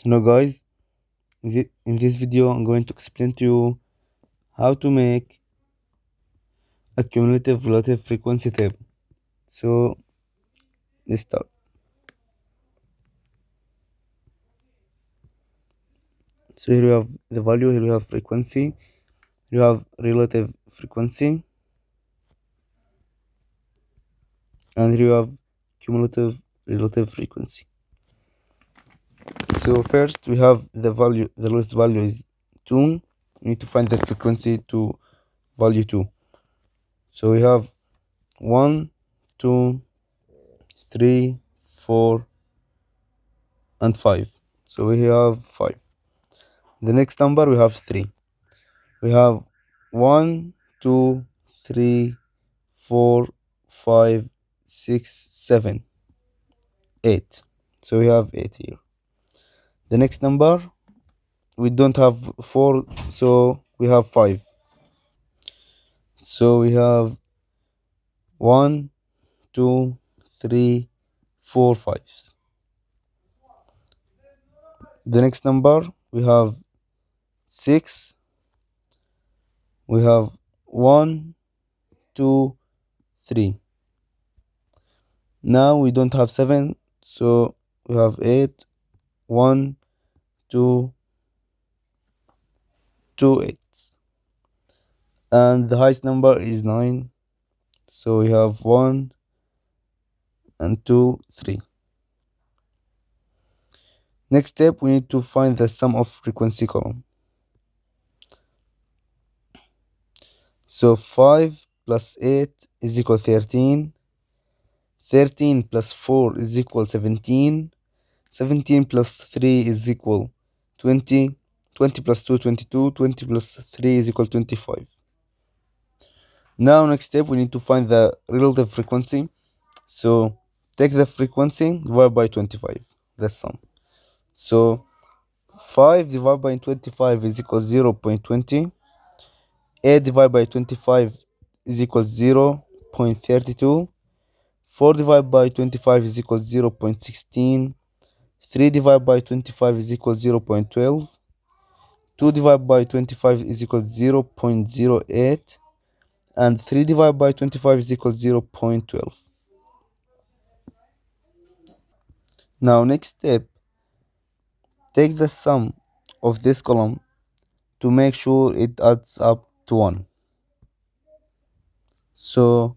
Hello guys, in this video I'm going to explain to you how to make a cumulative relative frequency table. So let's start. So here you have the value, here you have frequency, you have relative frequency, and here you have cumulative relative frequency. So first we have the value, the lowest value is 2. We need to find the frequency to value 2. So we have 1, 2, 3, 4, and 5. So we have 5. The next number we have 3. We have 1, 2, 3, 4, 5, 6, 7, 8. So we have 8 here. The next number we don't have 4, so we have 5. So we have 1, 2, 3, 4, 5. The next number we have 6. We have 1, 2, 3. Now we don't have 7, so we have 8, 1, 2, 2 eights. And the highest number is 9, so we have 1 and 2, 3. Next step, we need to find the sum of frequency column. So 5 plus 8 is equal 13. 13 plus 4 is equal 17. 17 plus 3 is equal 20. 20 plus 2, 22. 20 plus 3 is equal 25. Now next step, we need to find the relative frequency. So take the frequency, divide by 25, the sum. So 5 divided by 25 is equal 0.20. 8 divided by 25 is equal 0.32. 4 divided by 25 is equal 0.16. 3 divided by 25 is equal 0.12. 2 divided by 25 is equal 0.08. And 3 divided by 25 is equal 0.12. Now next step, take the sum of this column to make sure it adds up to 1. So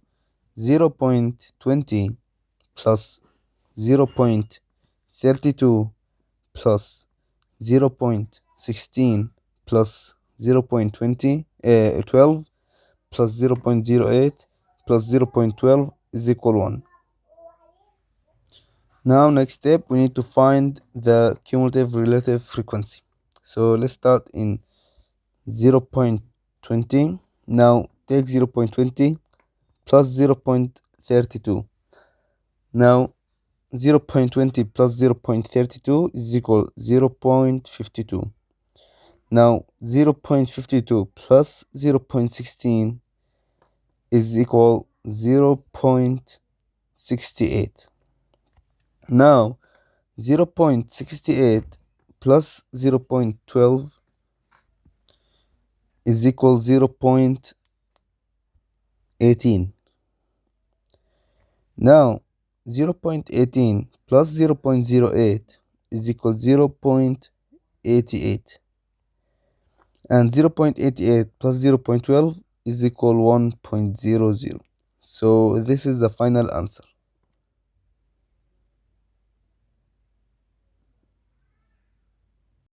0.20 plus 0.32 plus 0.16 plus 0.12 plus 0.08 plus 0.12 is equal 1. Now next step, we need to find the cumulative relative frequency. So let's start in 0.20. Now take 0.20 plus 0.32. Now 0.20 plus 0.32 is equal 0.52. Now 0.52 plus 0.16 is equal 0.68. Now 0.68 plus 0.12 is equal 0.18. Now 0.18 plus 0.08 is equal 0.88. And 0.88 plus 0.12 is equal 1.00. So this is the final answer.